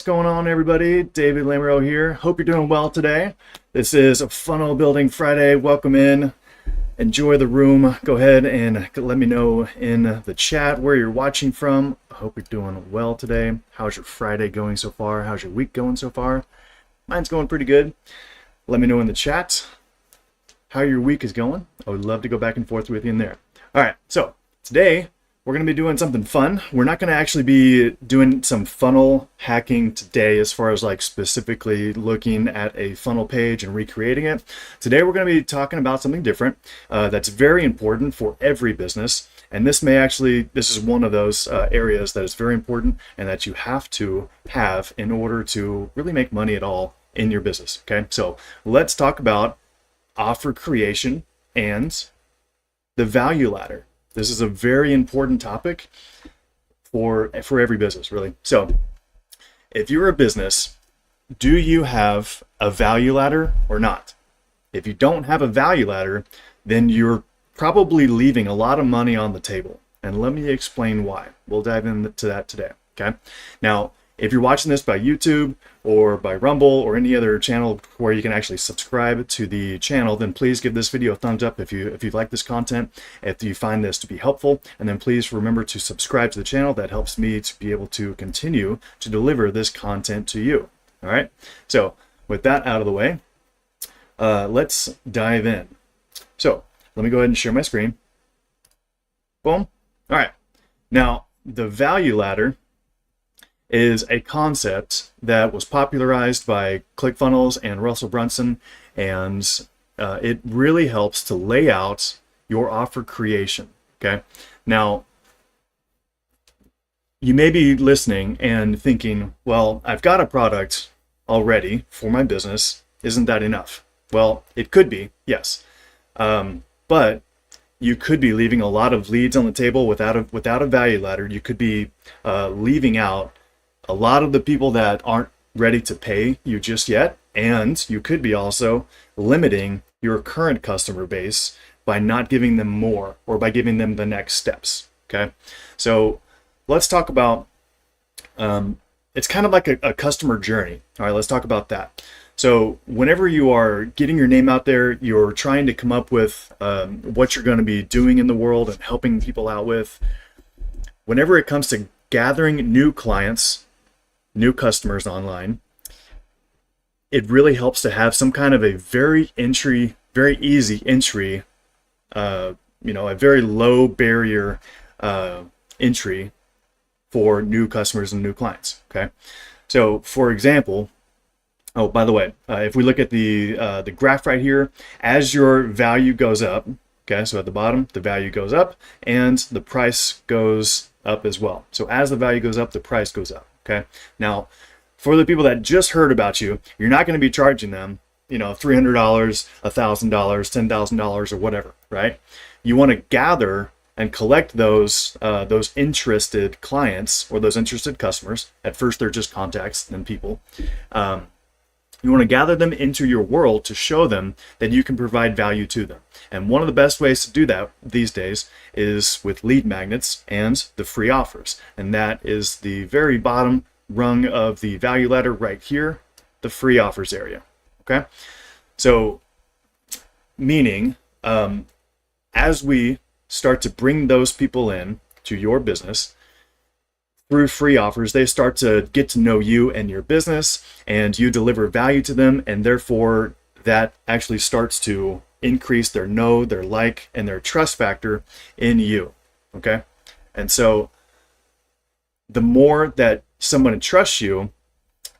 What's going on, everybody? David Lamoureux here. Hope you're doing well today. This is a Funnel Building Friday. Welcome in. Enjoy the room. Go ahead and let me know in the chat where you're watching from. I hope you're doing well today. How's your Friday going so far? How's your week going so far? Mine's going pretty good. Let me know in the chat how your week is going. I would love to go back and forth with you in there. All right, so today we're going to be doing something fun. We're not going to actually be doing some funnel hacking today as far as like specifically looking at a funnel page and recreating it. Today we're going to be talking about something different that's very important for every business. And this is one of those areas that is very important and that you have to have in order to really make money at all in your business. Okay, so let's talk about offer creation and the value ladder. This is a very important topic for every business, really. So if you're a business, do you have a value ladder or not? If you don't have a value ladder, then you're probably leaving a lot of money on the table. And let me explain why. We'll dive into that today, okay? Now, if you're watching this by YouTube or by Rumble or any other channel where you can actually subscribe to the channel, then please give this video a thumbs up if you like this content, if you find this to be helpful, and then please remember to subscribe to the channel. That helps me to be able to continue to deliver this content to you. All right, so with that out of the way, let's dive in. So let me go ahead and share my screen. Boom. All right, now the value ladder is a concept that was popularized by ClickFunnels and Russell Brunson, and it really helps to lay out your offer creation, okay? Now, you may be listening and thinking, well, I've got a product already for my business. Isn't that enough? Well, it could be, yes. But you could be leaving a lot of leads on the table without a value ladder. You could be leaving out a lot of the people that aren't ready to pay you just yet, and you could be also limiting your current customer base by not giving them more or by giving them the next steps, okay? So let's talk about, it's kind of like a customer journey. All right, let's talk about that. So whenever you are getting your name out there, you're trying to come up with what you're going to be doing in the world and helping people out with. Whenever it comes to gathering new clients, new customers online, it really helps to have some kind of a very easy entry, a very low barrier entry for new customers and new clients. Okay, so for example, oh, by the way, if we look at the graph right here, as your value goes up, okay, so at the bottom the value goes up and the price goes up as well. So as the value goes up, the price goes up. Okay. Now, for the people that just heard about you, you're not going to be charging them, $300, $1,000, $10,000, or whatever, right? You want to gather and collect those interested clients or those interested customers. At first, they're just contacts, then people. You want to gather them into your world to show them that you can provide value to them. And one of the best ways to do that these days is with lead magnets and the free offers. And that is the very bottom rung of the value ladder right here, the free offers area. Okay? So, meaning, as we start to bring those people in to your business, through free offers, they start to get to know you and your business, and you deliver value to them, and therefore that actually starts to increase their know, their like, and their trust factor in you, okay? And so the more that someone trusts you,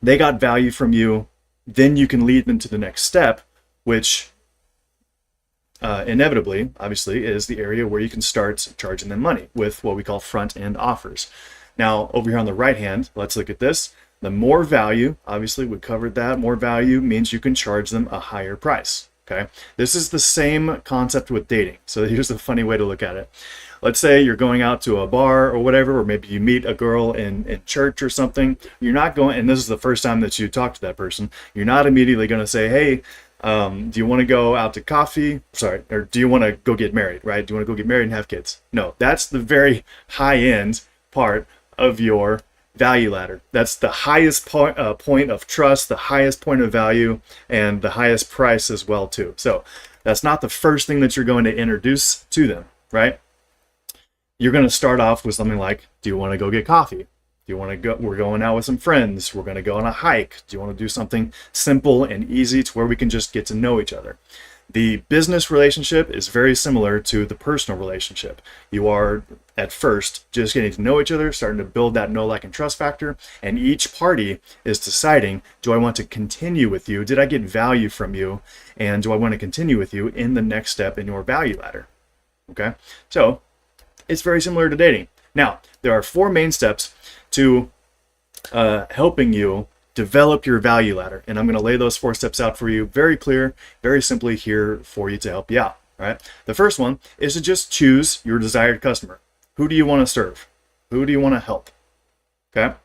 they got value from you, then you can lead them to the next step, which inevitably, obviously, is the area where you can start charging them money with what we call front-end offers. Now, over here on the right hand, let's look at this. The more value, obviously we covered that, more value means you can charge them a higher price, okay? This is the same concept with dating. So here's a funny way to look at it. Let's say you're going out to a bar or whatever, or maybe you meet a girl in church or something. You're not going, and this is the first time that you talk to that person, you're not immediately going to say, hey, do you want to go out to coffee? Sorry, or do you want to go get married, right? Do you want to go get married and have kids? No, that's the very high end part of your value ladder. That's the highest point of trust, the highest point of value, and the highest price as well too. So that's not the first thing that you're going to introduce to them, right? You're going to start off with something like, do you want to go get coffee? Do you want to go? We're going out with some friends. We're going to go on a hike. Do you want to do something simple and easy to where we can just get to know each other? The business relationship is very similar to the personal relationship. You are at first just getting to know each other, starting to build that know, like, and trust factor, and each party is deciding, do I want to continue with you? Did I get value from you? And do I want to continue with you in the next step in your value ladder? Okay, so it's very similar to dating. Now, there are 4 main steps to helping you develop your value ladder. And I'm going to lay those 4 steps out for you very clear, very simply here for you to help you out. All right. The first one is to just choose your desired customer. Who do you want to serve? Who do you want to help? Okay.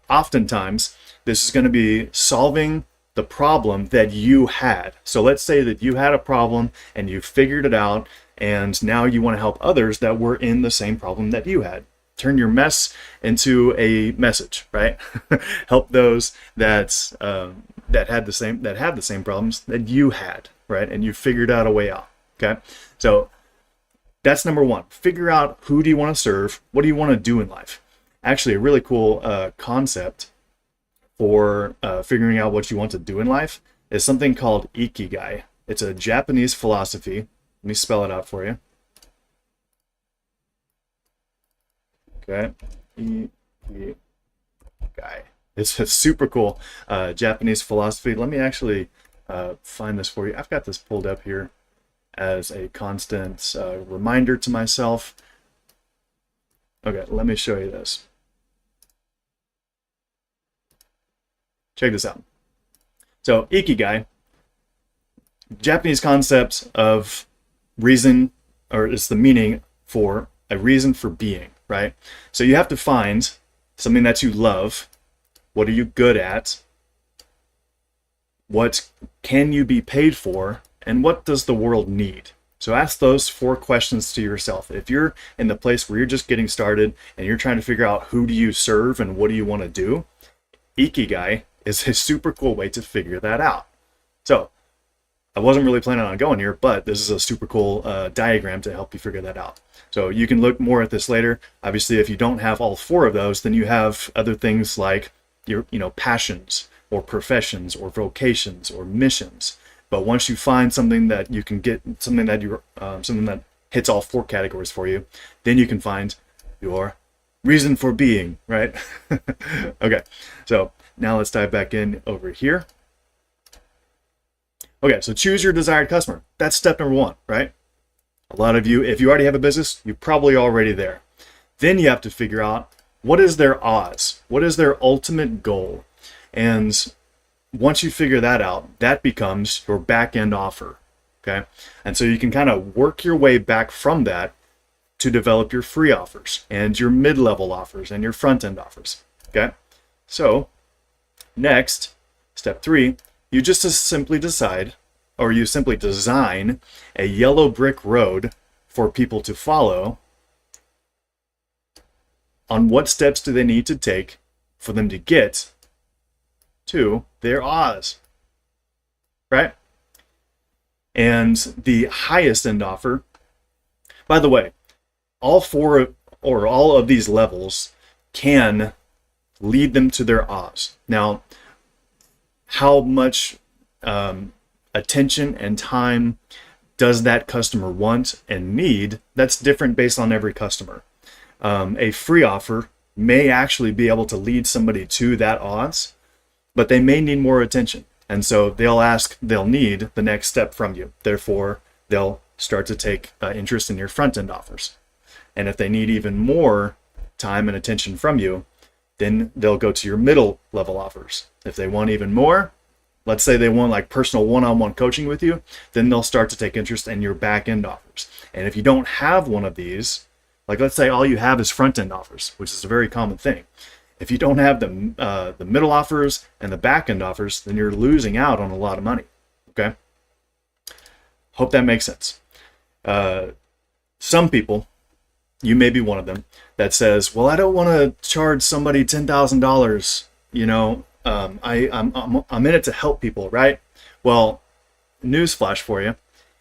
Oftentimes, this is going to be solving the problem that you had. So let's say that you had a problem and you figured it out, and now you want to help others that were in the same problem that you had. Turn your mess into a message, right? Help those that have the same problems that you had, right? And you figured out a way out. Okay, so that's number 1. Figure out who do you want to serve. What do you want to do in life? Actually, a really cool concept for figuring out what you want to do in life is something called ikigai. It's a Japanese philosophy. Let me spell it out for you. Okay, ikigai. It's a super cool Japanese philosophy. Let me actually find this for you. I've got this pulled up here as a constant reminder to myself. Okay, let me show you this. Check this out. So ikigai, Japanese concept of reason, or it's the meaning for a reason for being, right? So you have to find something that you love. What are you good at? What can you be paid for? And what does the world need? So ask those 4 questions to yourself. If you're in the place where you're just getting started and you're trying to figure out who do you serve and what do you want to do, ikigai is a super cool way to figure that out. So I wasn't really planning on going here, but this is a super cool diagram to help you figure that out. So you can look more at this later. Obviously, if you don't have all 4 of those, then you have other things like your passions or professions or vocations or missions. But once you find something that you can get, something that hits all 4 categories for you, then you can find your reason for being, right? Okay, so now let's dive back in over here. Okay, so choose your desired customer. That's step number 1, right? A lot of you, if you already have a business, you're probably already there. Then you have to figure out, what is their odds? What is their ultimate goal? And once you figure that out, that becomes your back-end offer, okay? And so you can kind of work your way back from that to develop your free offers and your mid-level offers and your front-end offers, okay? So next, step 3, you just simply decide, or you simply design a yellow brick road for people to follow on what steps do they need to take for them to get to their Oz, right? And the highest end offer, by the way, all 4 or all of these levels can lead them to their Oz. Now, how much attention and time does that customer want and need? That's different based on every customer. A free offer may actually be able to lead somebody to that Oz, but they may need more attention. And so they'll need the next step from you. Therefore, they'll start to take interest in your front end offers. And if they need even more time and attention from you, then they'll go to your middle level offers. If they want even more, let's say they want like personal one-on-one coaching with you, then they'll start to take interest in your back end offers. And if you don't have one of these, like let's say all you have is front end offers, which is a very common thing. If you don't have the middle offers and the back end offers, then you're losing out on a lot of money. Okay. Hope that makes sense. Some people you may be one of them that says, well, I don't want to charge somebody $10,000. I'm in it to help people, right? Well, newsflash for you.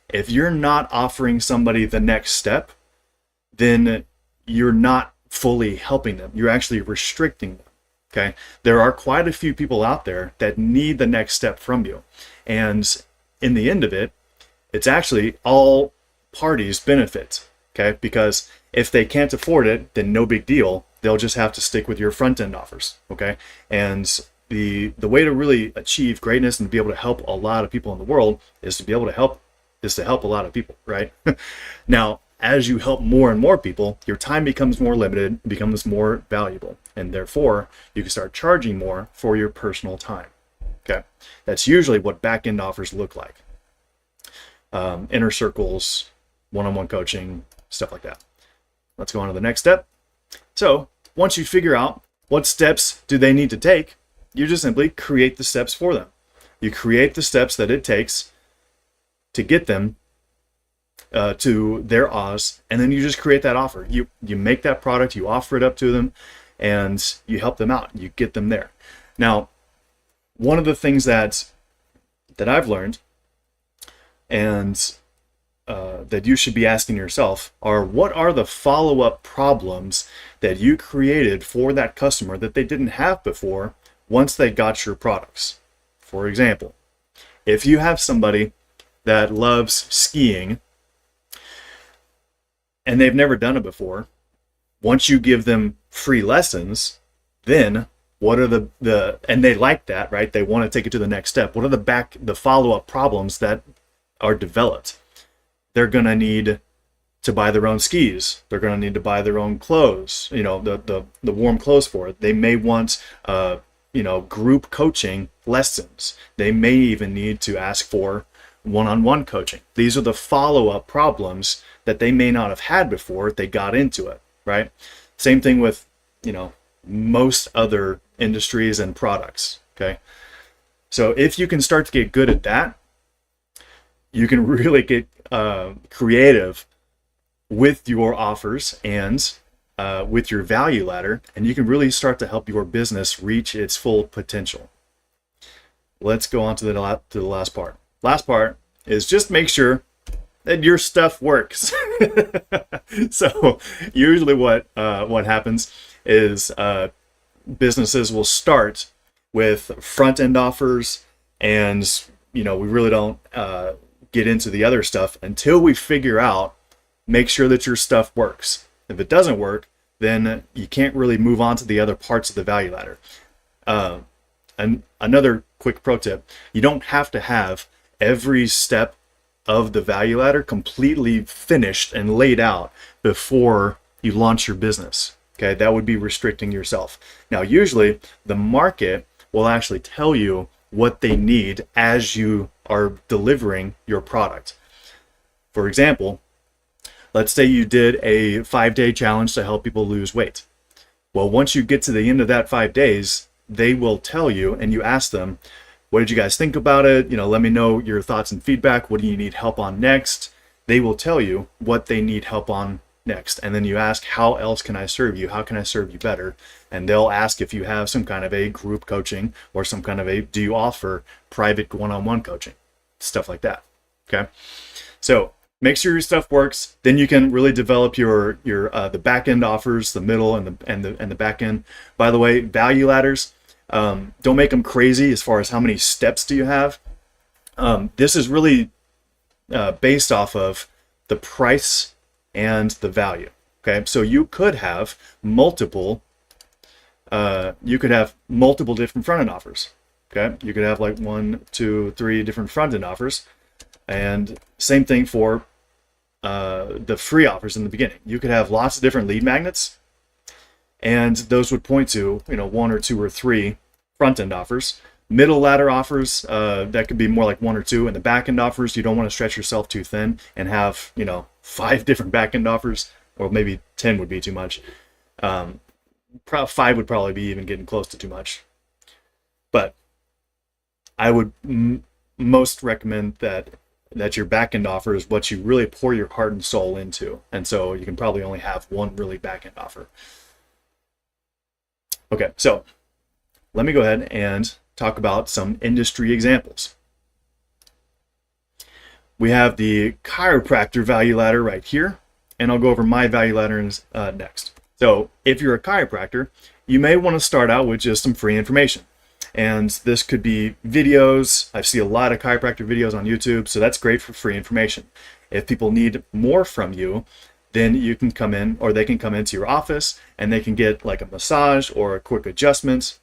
If you're not offering somebody the next step, then you're not fully helping them. You're actually restricting them. Okay. There are quite a few people out there that need the next step from you. And in the end of it, it's actually all parties benefit. Okay. Because if they can't afford it, then no big deal. They'll just have to stick with your front end offers. Okay. And the way to really achieve greatness and be able to help a lot of people in the world is to help a lot of people, right? Now, as you help more and more people, your time becomes more limited, becomes more valuable, and therefore you can start charging more for your personal time. Okay, that's usually what back-end offers look like. Inner circles, one-on-one coaching, stuff like that. Let's go on to the next step. So once you figure out what steps do they need to take, you just simply create the steps for them. You create the steps that it takes to get them to their Oz, and then you just create that offer. You make that product, you offer it up to them, and you help them out. You get them there. Now, one of the things that I've learned, and that you should be asking yourself, are what are the follow-up problems that you created for that customer that they didn't have before once they got your products? For example, if you have somebody that loves skiing and they've never done it before, once you give them free lessons, then what are the and they like that, right? They want to take it to the next step. What are the follow-up problems that are developed? They're going to need to buy their own skis. They're going to need to buy their own clothes, the warm clothes for it. They may want group coaching lessons. They may even need to ask for one-on-one coaching. These are the follow-up problems that they may not have had before they got into it, right? Same thing with, most other industries and products, okay? So if you can start to get good at that, you can really get creative with your offers and with your value ladder, and you can really start to help your business reach its full potential. Let's go on to the last part. Last part is just make sure that your stuff works. So usually what happens is businesses will start with front-end offers, and we really don't get into the other stuff until we figure out, make sure that your stuff works. If it doesn't work, then you can't really move on to the other parts of the value ladder. And another quick pro tip, you don't have to have every step of the value ladder completely finished and laid out before you launch your business. Okay, that would be restricting yourself. Now, usually the market will actually tell you what they need as you are delivering your product. For example, let's say you did a 5-day challenge to help people lose weight. Well, once you get to the end of that 5 days, they will tell you, and you ask them, what did you guys think about it? Let me know your thoughts and feedback. What do you need help on next? They will tell you what they need help on next. And then you ask, how else can I serve you? How can I serve you better? And they'll ask if you have some kind of a group coaching or some kind of do you offer private one-on-one coaching? Stuff like that. Okay. So make sure your stuff works. Then you can really develop your the back end offers, the middle and the back end. By the way, value ladders, don't make them crazy as far as how many steps do you have. This is really based off of the price and the value. Okay, so you could have multiple different front end offers. Okay, you could have like 1, 2, 3 different front end offers, and same thing for the free offers in the beginning. You could have lots of different lead magnets, and those would point to 1 or 2 or 3 front end offers. Middle ladder offers, that could be more like 1 or 2, and the back end offers, you don't want to stretch yourself too thin and have 5 different back end offers, or maybe 10 would be too much. 5 would probably be even getting close to too much. But I would most recommend that that your back-end offer is what you really pour your heart and soul into. And so you can probably only have one really back-end offer. Okay, so let me go ahead and talk about some industry examples. We have the chiropractor value ladder right here, and I'll go over my value ladder next. So if you're a chiropractor, you may want to start out with just some free information. And this could be videos. I see a lot of chiropractor videos on YouTube, so that's great for free information. If people need more from you, then you can come in, or they can come into your office and they can get like a massage or a quick adjustment,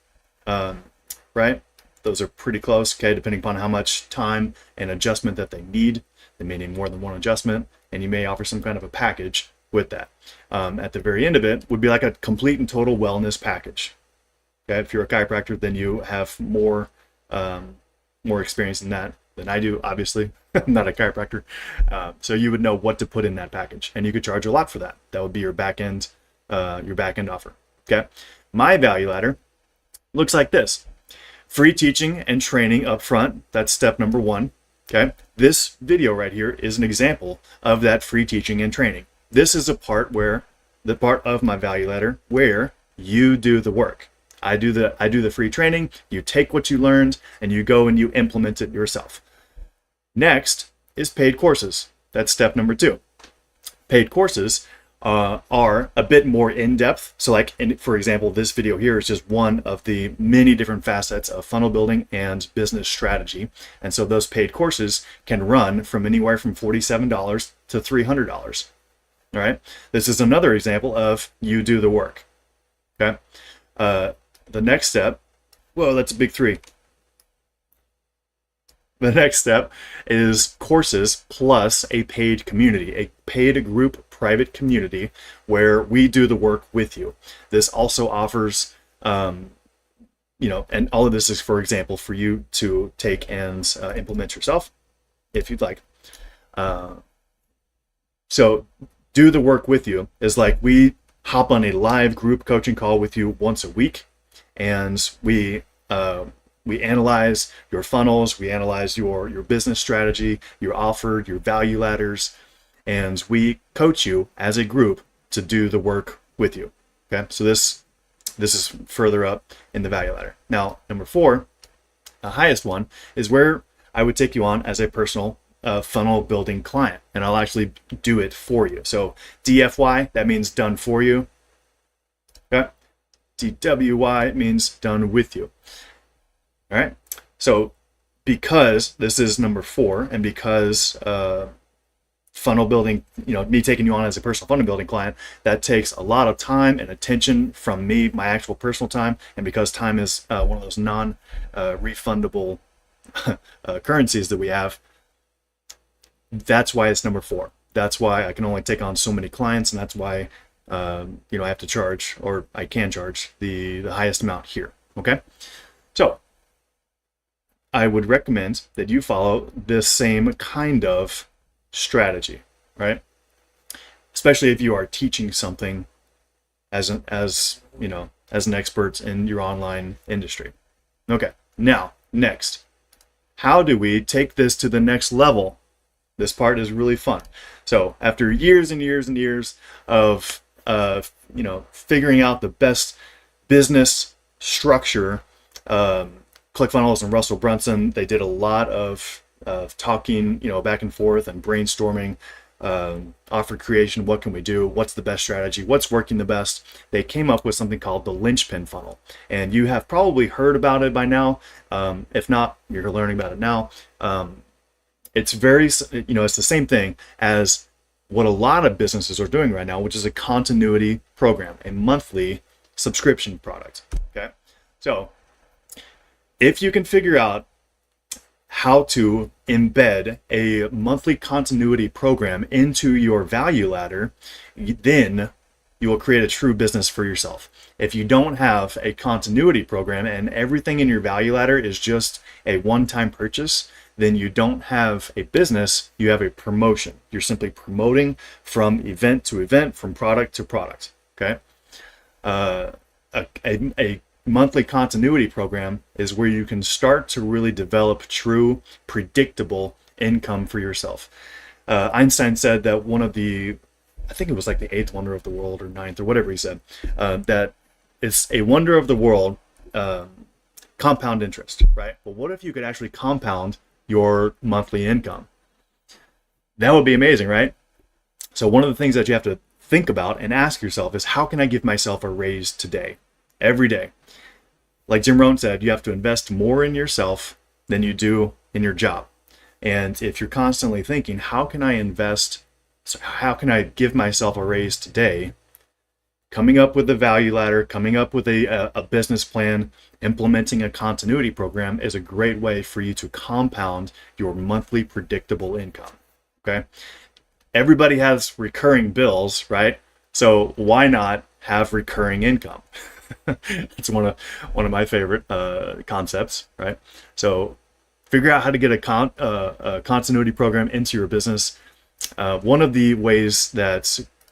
right? Those are pretty close, okay, depending upon how much time and adjustment that they need. They may need more than one adjustment, and you may offer some kind of a package with that. At the very end of it would be like a complete and total wellness package. Okay, if you're a chiropractor, then you have more experience in that than I do, obviously. I'm not a chiropractor. So you would know what to put in that package, and you could charge a lot for that. That would be your back-end offer. Okay, my value ladder looks like this. Free teaching and training up front. That's step number one. Okay, this video right here is an example of that free teaching and training. This is the part of my value ladder where you do the work. I do the free training. You take what you learned and you go and you implement it yourself. Next is paid courses. That's step number two. Paid courses are a bit more in-depth. So like, for example, this video here is just one of the many different facets of funnel building and business strategy. And so those paid courses can run from anywhere from $47 to $300. All right. This is another example of you do the work. Okay. The next step, well, that's a big three. The next step is courses plus a paid community, a paid group private community where we do the work with you. This also offers, and all of this is, for example, for you to take and implement yourself if you'd like. So do the work with you is like we hop on a live group coaching call with you once a week, and we analyze your funnels, we analyze your business strategy, your offer, your value ladders, and we coach you as a group to do the work with you. Okay, so this is further up in the value ladder. Now, number 4, the highest one, is where I would take you on as a personal funnel building client, and I'll actually do it for you. So DFY, that means done for you. Okay. DWY means done with you. All right. So because this is number 4, and because funnel building, me taking you on as a personal funnel building client, that takes a lot of time and attention from me, my actual personal time, and because time is one of those non-refundable currencies that we have, that's why it's number 4. That's why I can only take on so many clients, and that's why I have to charge, or I can charge the highest amount here. Okay, so I would recommend that you follow this same kind of strategy, right? Especially if you are teaching something as an expert in your online industry. Okay, now next, how do we take this to the next level? This part is really fun. So after years and years and years of figuring out the best business structure, ClickFunnels and Russell Brunson, they did a lot of talking, back and forth and brainstorming, offer creation. What can we do? What's the best strategy? What's working the best? They came up with something called the linchpin funnel, and you have probably heard about it by now. If not, you're learning about it now. It's very, it's the same thing as what a lot of businesses are doing right now, which is a continuity program, a monthly subscription product. Okay, so if you can figure out how to embed a monthly continuity program into your value ladder, then you will create a true business for yourself. If you don't have a continuity program and everything in your value ladder is just a one-time purchase, then you don't have a business, you have a promotion. You're simply promoting from event to event, from product to product. Okay, a monthly continuity program is where you can start to really develop true, predictable, income for yourself. Einstein said that one of the, I think it was like the eighth wonder of the world or ninth or whatever he said, that it's a wonder of the world, compound interest, right? Well, what if you could actually compound your monthly income? That would be amazing, right? So one of the things that you have to think about and ask yourself is, how can I give myself a raise today, every day? Like Jim Rohn said, you have to invest more in yourself than you do in your job. And if you're constantly thinking, how can I invest? So how can I give myself a raise today? Coming up with a value ladder, coming up with a business plan, implementing a continuity program is a great way for you to compound your monthly predictable income. Okay. Everybody has recurring bills, right? So why not have recurring income? It's one of my favorite concepts, right? So figure out how to get a continuity program into your business. One of the ways that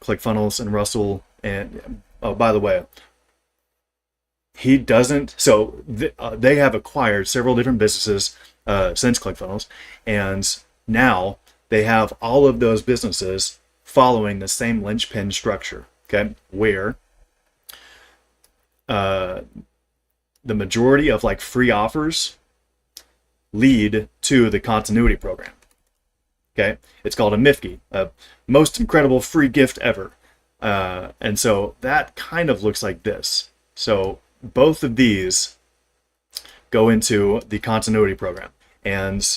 ClickFunnels and Russell, and oh, by the way, he doesn't. So they have acquired several different businesses since ClickFunnels, and now they have all of those businesses following the same linchpin structure, okay, where the majority of like free offers lead to the continuity program. Okay, it's called a MIFGI, most incredible free gift ever. And so that kind of looks like this. So both of these go into the continuity program, and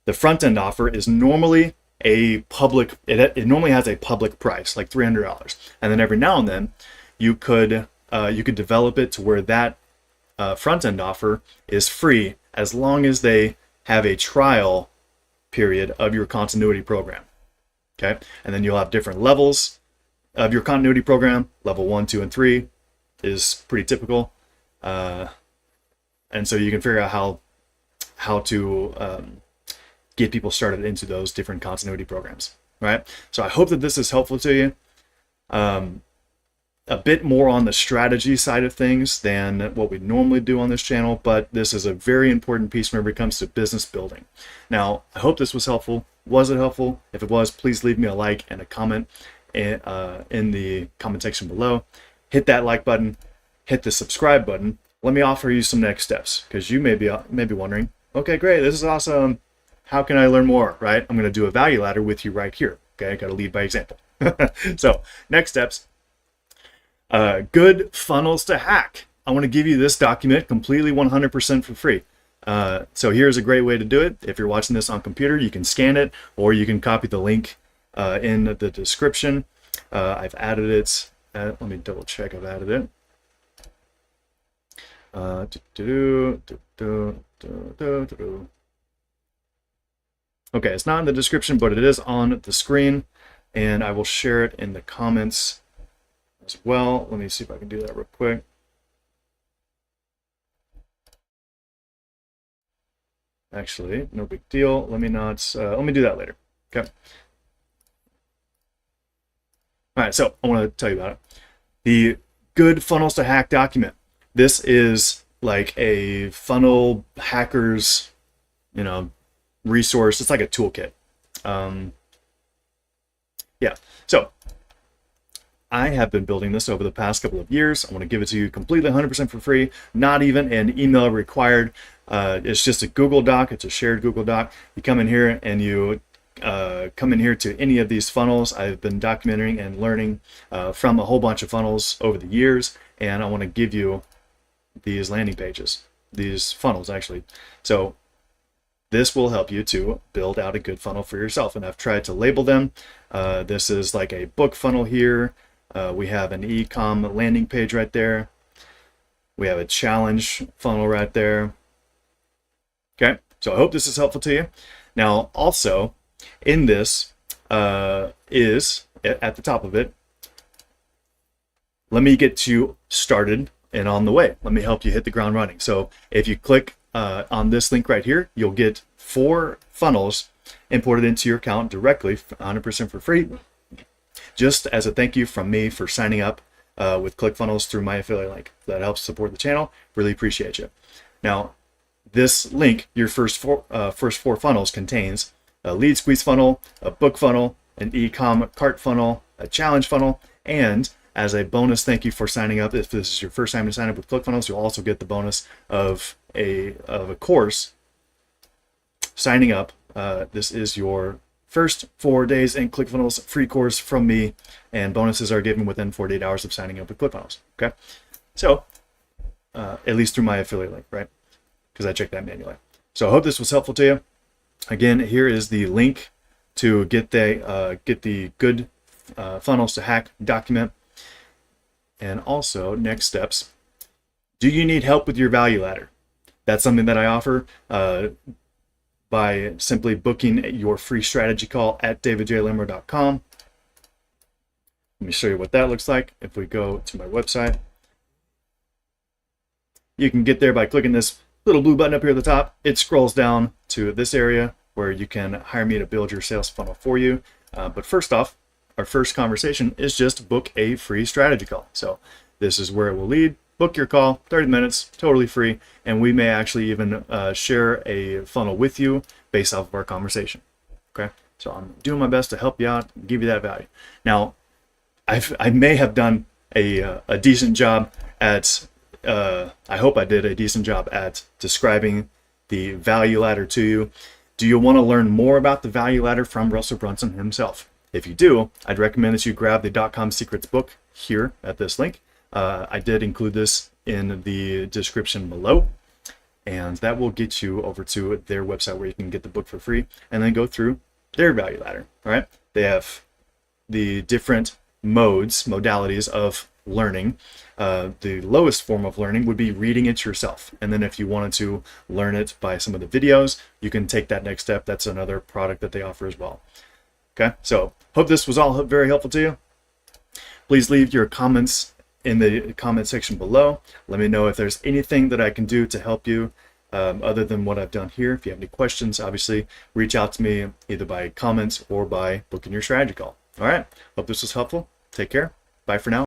the front end offer is normally a public, it normally has a public price, like $300. And then every now and then you could develop it to where that front end offer is free, as long as they have a trial period of your continuity program. Okay. And then you'll have different levels of your continuity program. Level 1, 2, and 3 is pretty typical. And so you can figure out how to get people started into those different continuity programs, right? So I hope that this is helpful to you. A bit more on the strategy side of things than what we normally do on this channel, but this is a very important piece whenever it comes to business building. Now, I hope this was helpful. Was it helpful? If it was, please leave me a like and a comment in the comment section below. Hit that like button, hit the subscribe button. Let me offer you some next steps, because you may be wondering, okay, great, this is awesome. How can I learn more, right? I'm going to do a value ladder with you right here. Okay, I got to lead by example. So next steps, good funnels to hack. I want to give you this document completely 100% for free. So here's a great way to do it. If you're watching this on computer, you can scan it, or you can copy the link in the description. I've added it. Let me double check. I've added it. Okay, it's not in the description, but it is on the screen, and I will share it in the comments as well. Let me see if I can do that real quick. Actually, no big deal. Let me do that later. Okay. All right, so I want to tell you about it. The Good Funnels to Hack document. This is like a funnel hacker's, resource. It's like a toolkit. Yeah. So I have been building this over the past couple of years. I want to give it to you completely 100% for free. Not even an email required. It's just a Google Doc. It's a shared Google Doc. You come in here and you come in here to any of these funnels. I've been documenting and learning from a whole bunch of funnels over the years, and I want to give you these landing pages, these funnels actually. So this will help you to build out a good funnel for yourself, and I've tried to label them. This is like a book funnel here. We have an e-com landing page right there. We have a challenge funnel right there. Okay, so I hope this is helpful to you. Now, also in this is at the top of it, let me get you started and on the way. Let me help you hit the ground running. So if you click on this link right here, you'll get 4 funnels imported into your account directly, 100% for free, just as a thank you from me for signing up with ClickFunnels through my affiliate link. That helps support the channel. Really appreciate you. Now, this link, your first four funnels, contains a lead squeeze funnel, a book funnel, an e-com cart funnel, a challenge funnel, and as a bonus thank you for signing up, if this is your first time to sign up with ClickFunnels, you'll also get the bonus of a course signing up. This is your first 4 days in ClickFunnels free course from me, and bonuses are given within 48 hours of signing up with ClickFunnels. Okay, so at least through my affiliate link, right? Because I checked that manually. So I hope this was helpful to you. Again, here is the link to get the good funnels to hack document. And also, next steps. Do you need help with your value ladder? That's something that I offer by simply booking your free strategy call at davidjlimmer.com. Let me show you what that looks like. If we go to my website, you can get there by clicking this little blue button up here at the top. It scrolls down to this area where you can hire me to build your sales funnel for you. But first off, our first conversation is just book a free strategy call. So this is where it will lead. Book your call, 30 minutes, totally free, and we may actually even share a funnel with you based off of our conversation. Okay, so I'm doing my best to help you out, give you that value. Now, I may have done a decent job at, I hope I did a decent job at describing the value ladder to you. Do you want to learn more about the value ladder from Russell Brunson himself? If you do, I'd recommend that you grab the .com Secrets book here at this link. I did include this in the description below, and that will get you over to their website where you can get the book for free and then go through their value ladder. All right, they have the different modalities of learning. The lowest form of learning would be reading it yourself, and then if you wanted to learn it by some of the videos, you can take that next step. That's another product that they offer as well. Okay, so hope this was all very helpful to you. Please leave your comments in the comment section below. Let me know if there's anything that I can do to help you other than what I've done here. If you have any questions, obviously reach out to me either by comments or by booking your strategy call. All right, hope this was helpful. Take care. Bye for now.